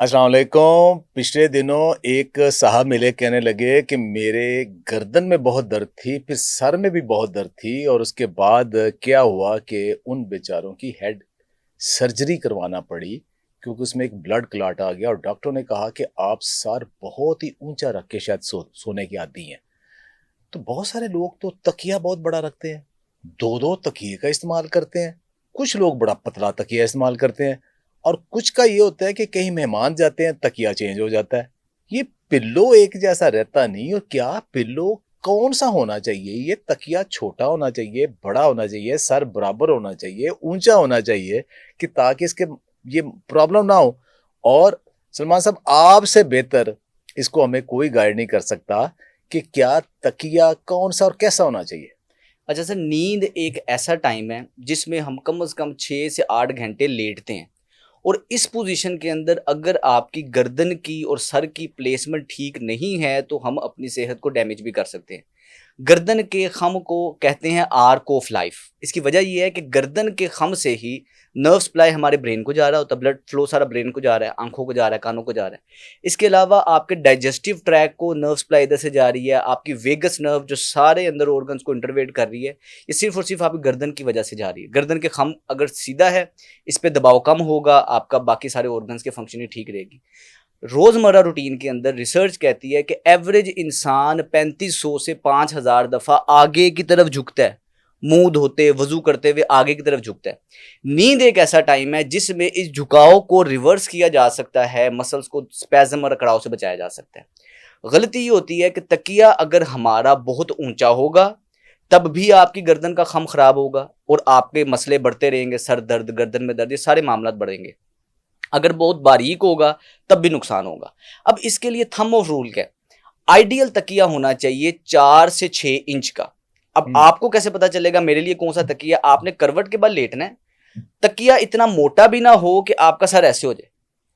अस्सलाम वालेकुम। पिछले दिनों एक साहब मिले, कहने लगे कि मेरे गर्दन में बहुत दर्द थी, फिर सर में भी बहुत दर्द थी और उसके बाद क्या हुआ कि उन बेचारों की हेड सर्जरी करवाना पड़ी क्योंकि उसमें एक ब्लड क्लॉट आ गया और डॉक्टर ने कहा कि आप सर बहुत ही ऊंचा रख के शायद सोने की आदी हैं। तो बहुत सारे लोग तो तकिया बहुत बड़ा रखते हैं, दो दो तकिए का इस्तेमाल करते हैं। कुछ लोग बड़ा पतला तकिया इस्तेमाल करते हैं और कुछ का ये होता है कि कहीं मेहमान जाते हैं तकिया चेंज हो जाता है। ये पिल्लो एक जैसा रहता नहीं। और क्या पिल्लो कौन सा होना चाहिए? ये तकिया छोटा होना चाहिए, बड़ा होना चाहिए, सर बराबर होना चाहिए, ऊंचा होना चाहिए कि ताकि इसके ये प्रॉब्लम ना हो। और सलमान साहब, आपसे बेहतर इसको हमें कोई गाइड नहीं कर सकता कि क्या तकिया कौन सा और कैसा होना चाहिए। अच्छा सर, नींद एक ऐसा टाइम है जिसमें हम कम से कम 6 से 8 घंटे लेटते हैं। और इस पोजीशन के अंदर अगर आपकी गर्दन की और सर की प्लेसमेंट ठीक नहीं है तो हम अपनी सेहत को डैमेज भी कर सकते हैं। गर्दन के खम को कहते हैं आर्क ऑफ लाइफ। इसकी वजह यह है कि गर्दन के खम से ही नर्व सप्लाई हमारे ब्रेन को जा रहा होता है, ब्लड फ्लो सारा ब्रेन को जा रहा है, आंखों को जा रहा है, कानों को जा रहा है। इसके अलावा आपके डाइजेस्टिव ट्रैक को नर्व सप्लाई इधर से जा रही है, आपकी वेगस नर्व जो सारे अंदर ऑर्गन्स को इंटरवेट कर रही है, ये सिर्फ और सिर्फ आपकी गर्दन की वजह से जा रही है। गर्दन के खम अगर सीधा है, इस पर दबाव कम होगा, आपका बाकी सारे ऑर्गन्स की फंक्शनिंग ठीक रहेगी। रोजमर्रा रूटीन के अंदर रिसर्च कहती है कि एवरेज इंसान 3500 से 5000 दफा आगे की तरफ झुकता है, मुंह धोते वजू करते हुए आगे की तरफ झुकता है। नींद एक ऐसा टाइम है जिसमें इस झुकाव को रिवर्स किया जा सकता है, मसल्स को स्पैज्म और अकड़ाव से बचाया जा सकता है। गलती ये होती है कि तकिया अगर हमारा बहुत ऊंचा होगा तब भी आपकी गर्दन का खम खराब होगा और आपके मसले बढ़ते रहेंगे, सर दर्द, गर्दन में दर्द, ये सारे मामला बढ़ेंगे। अगर बहुत बारीक होगा तब भी नुकसान होगा। अब इसके लिए थंब ऑफ रूल क्या है? आइडियल तकिया होना चाहिए 4 से 6 इंच का। अब आपको कैसे पता चलेगा मेरे लिए कौन सा तकिया? आपने करवट के बल लेटना है। तकिया इतना मोटा भी ना हो कि आपका सर ऐसे हो जाए,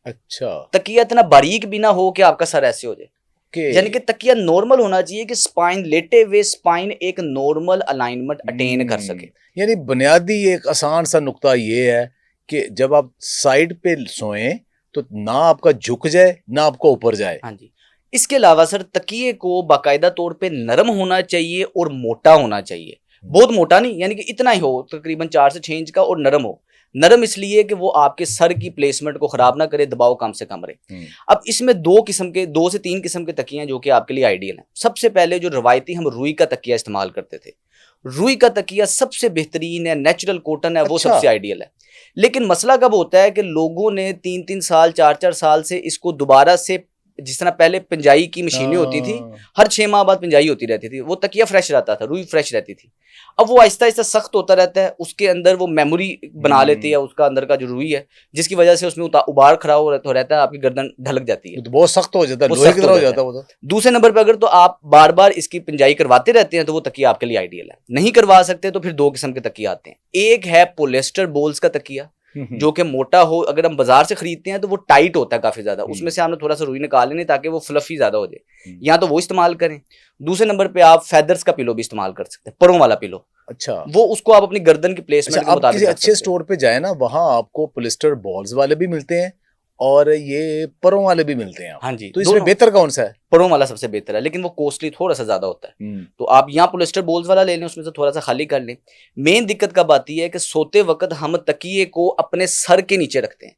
अच्छा। तकिया इतना बारीक भी ना हो कि आपका सर ऐसे हो जाए। के यानी कि तकिया नॉर्मल होना चाहिए कि स्पाइन लेटे हुए स्पाइन एक नॉर्मल अलाइनमेंट अटेन कर सके। यानी बुनियादी एक आसान सा नुक्ता ये है कि जब आप साइड पे सोएं तो ना आपका झुक जाए ना आपका ऊपर जाए। हाँ जी। इसके अलावा सर तकिए को बाकायदा तौर पे नरम होना चाहिए और मोटा होना चाहिए। बहुत मोटा नहीं, यानी कि इतना ही हो, तकरीबन 4 से 6 इंच का, और नरम हो। नरम इसलिए कि वो आपके सर की प्लेसमेंट को खराब ना करे, दबाव कम से कम रहे। अब इसमें 2 से 3 किस्म के तकिए हैं जो कि आपके लिए आइडियल हैं। सबसे पहले जो रवायती हम रुई का तकिया इस्तेमाल करते थे, रुई का तकिया सबसे बेहतरीन है, नेचुरल कॉटन है, वो अच्छा। सबसे आइडियल है। लेकिन मसला कब होता है कि लोगों ने 3-3 साल 4-4 साल से इसको दोबारा से, जिस तरह पहले पिंजाई की मशीनें होती थी, हाँ। हर 6 माह बाद पिंजाई होती रहती थी, वो तकिया फ्रेश रहता था, रुई फ्रेश रहती थी। अब वो आहिस्ता आहिस्ता सख्त होता रहता है, उसके अंदर वो मेमोरी बना लेती है उसका अंदर का जो रुई है, जिसकी वजह से उसमें उबार खराब हो रहता है, आपकी गर्दन ढलक जाती है, वो तो बहुत सख्त हो जाता है, वो लोहे की सख्त तरह हो हो जाता जाता है। है वो तो। दूसरे नंबर पर अगर तो आप बार बार इसकी पिंजाई करवाते रहते हैं तो वो तकिया आपके लिए आइडियल है। नहीं करवा सकते तो फिर 2 किस्म के तकिया आते हैं। एक है पोलिएस्टर बोल्स का तकिया, जो कि मोटा हो, अगर हम बाजार से खरीदते हैं तो वो टाइट होता है काफी ज्यादा, उसमें से हमने थोड़ा सा रुई निकाल लेनी ताकि वो फ्लफी ज्यादा हो जाए, या तो वो इस्तेमाल करें। दूसरे नंबर पे आप फेदर्स का पिलो भी इस्तेमाल कर सकते हैं, परों वाला पिलो, अच्छा। वो उसको आप अपनी गर्दन की अच्छा, प्लेसमेंट के आप किसी मुताबिक रख अच्छे सकते हैं। स्टोर पे जाए ना, वहां आपको पोलिस्टर बॉल्स वाले भी मिलते हैं और ये परों वाले भी मिलते हैं। हाँ जी, तो इसमें दोनों। बेहतर कौन सा है? परों वाला सबसे बेहतर है, लेकिन वो कॉस्टली थोड़ा सा ज्यादा होता है। तो आप यहाँ पोलिस्टर बोल्स वाला ले लें, उसमें से थोड़ा सा खाली कर लें। मेन दिक्कत कब आती है कि सोते वक्त हम तकिए को अपने सर के नीचे रखते हैं।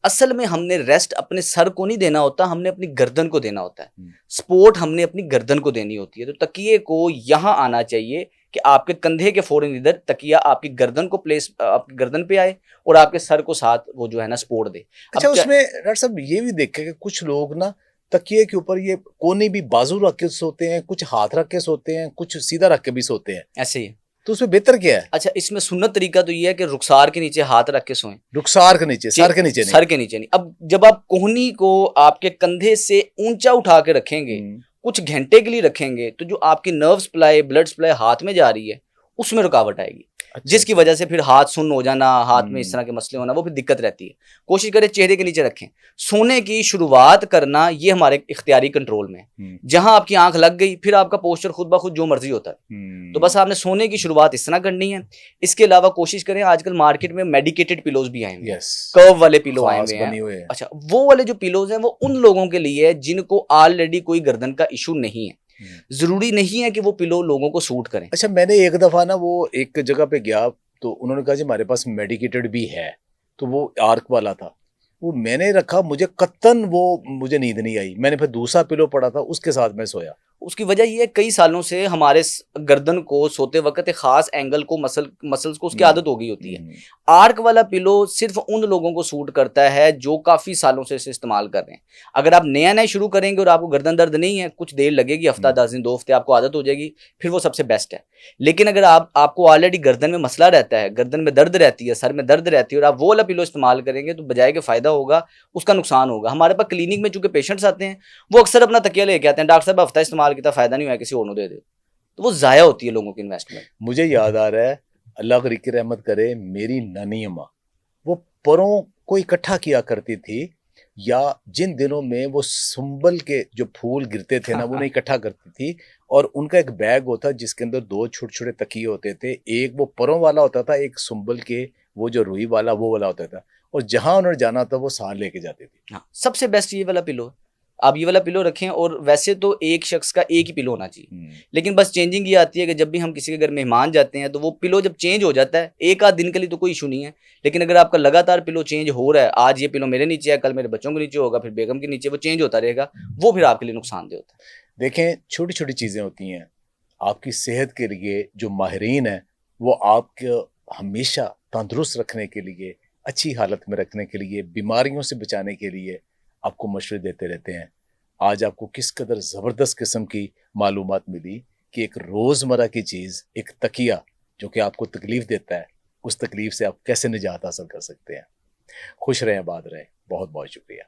असल में हमने रेस्ट अपने सर को नहीं देना होता, हमने अपनी गर्दन को देना होता है। सपोर्ट हमने अपनी गर्दन को देनी होती है। तो तकिए को यहाँ आना चाहिए कि आपके कंधे के फौरन इधर तकिया आपकी गर्दन को आपकी गर्दन पे आए और आपके सर को साथ वो जो है ना सपोर्ट दे। अच्छा, अब क्या, उसमें डॉक्टर साहब ये भी देखे कि कुछ लोग ना तकिए के ऊपर ये कोने भी बाजू रख के सोते हैं, कुछ हाथ रख के सोते हैं, कुछ सीधा रख के भी सोते हैं। ऐसे ही। तो उसमें बेहतर क्या है? अच्छा, इसमें सुन्नत तरीका तो ये है कि रुखसार के नीचे हाथ रख के सोएं। रुखसार के नीचे, सर के नीचे नहीं। सर के नीचे नहीं। अब जब आप कोहनी को आपके कंधे से ऊंचा उठा के रखेंगे, कुछ घंटे के लिए रखेंगे, तो जो आपकी नर्व सप्लाई, ब्लड सप्लाई हाथ में जा रही है, उसमें रुकावट आएगी। जिसकी अच्छा। वजह से फिर हाथ सुन्न हो जाना, हाथ में इस तरह हम्म। के मसले होना, वो फिर दिक्कत रहती है। कोशिश करें चेहरे के नीचे रखें। सोने की शुरुआत करना ये हमारे इख्तियारी कंट्रोल में है। हम्म। जहां आपकी आंख लग गई फिर आपका पोस्चर खुद ब खुद जो मर्जी होता है। तो बस आपने सोने की शुरुआत इस तरह करनी है। इसके अलावा कोशिश करें, आजकल मार्केट में मेडिकेटेड पिलोज भी आए हुए हैं, यस। कर्व वाले पिलो आए खास हुए हैं। बनी हुई है। अच्छा, वो वाले जो पिलोज हैं वो उन लोगों के लिए है जिनको ऑलरेडी कोई गर्दन का इशू नहीं है। जरूरी नहीं है कि वो पिलो लोगों को सूट करें। अच्छा, मैंने एक दफा ना वो एक जगह पे गया तो उन्होंने कहा जी हमारे पास मेडिकेटेड भी है, तो वो आर्क वाला था, वो मैंने रखा, मुझे कत्तन वो मुझे नींद नहीं आई, मैंने फिर दूसरा पिलो पड़ा था उसके साथ मैं सोया। उसकी वजह ये है, कई सालों से हमारे गर्दन को सोते वक्त एक खास एंगल को मसल्स को उसकी आदत हो गई होती है। आर्क वाला पिलो सिर्फ उन लोगों को सूट करता है जो काफ़ी सालों से इसे इस्तेमाल कर रहे हैं। अगर आप नया नया शुरू करेंगे और आपको गर्दन दर्द नहीं है, कुछ देर लगेगी, हफ्ता 10 दिन 2 हफ्ते, आपको आदत हो जाएगी, फिर वो सबसे बेस्ट है। लेकिन अगर आपको ऑलरेडी गर्दन में मसला रहता है, गर्दन में दर्द रहती है, सर में दर्द रहती है, और आप वो वाला पिलो इस्तेमाल करेंगे तो बजाय के फ़ायदा होगा उसका नुकसान होगा। हमारे पास क्लिनिक में चूंकि पेशेंट्स आते हैं, वो अक्सर अपना तकिया लेके आते हैं, डॉक्टर साहब हफ्ता इस्तेमाल किया, फ़ायदा नहीं हुआ, किसी और को दे दो, तो वो ज़ाया होती है लोगों की इन्वेस्टमेंट। मुझे याद आ रहा है, अल्लाह करीक रहमत करे, मेरी नानी अम्मा वो परों को इकट्ठा किया करती थी, या जिन दिनों में वो सुंबल के जो फूल गिरते थे ना वो उन्हें इकट्ठा करती थी, और उनका एक बैग होता जिसके अंदर 2 छोटे छोटे तकिए होते थे, एक वो परों वाला होता था, एक सुंबल के वो जो रुई वाला वो वाला होता था, और जहां उन्होंने जाना था वो साथ लेके जाती थी। हाँ, सबसे बेस्ट ये वाला पिलो है। आप ये वाला पिलो रखें, और वैसे तो एक शख्स का एक ही पिलो होना चाहिए, लेकिन बस चेंजिंग ये आती है कि जब भी हम किसी के घर मेहमान जाते हैं तो वो पिलो जब चेंज हो जाता है, एक आध दिन के लिए तो कोई इशू नहीं है, लेकिन अगर आपका लगातार पिलो चेंज हो रहा है, आज ये पिलो मेरे नीचे है, कल मेरे बच्चों के नीचे होगा, फिर बेगम के नीचे, वो चेंज होता रहेगा, वो फिर आपके लिए नुकसानदेह होता है। देखें, छोटी छोटी चीज़ें होती हैं आपकी सेहत के लिए, जो माहिरीन है वो आपको हमेशा तंदुरुस्त रखने के लिए, अच्छी हालत में रखने के लिए, बीमारियों से बचाने के लिए आपको मशवरे देते रहते हैं। आज आपको किस कदर ज़बरदस्त किस्म की मालूमात मिली कि एक रोज़मर्रा की चीज़, एक तकिया जो कि आपको तकलीफ़ देता है, उस तकलीफ़ से आप कैसे निजात हासिल कर सकते हैं। खुश रहें, आबाद रहें। बहुत बहुत शुक्रिया।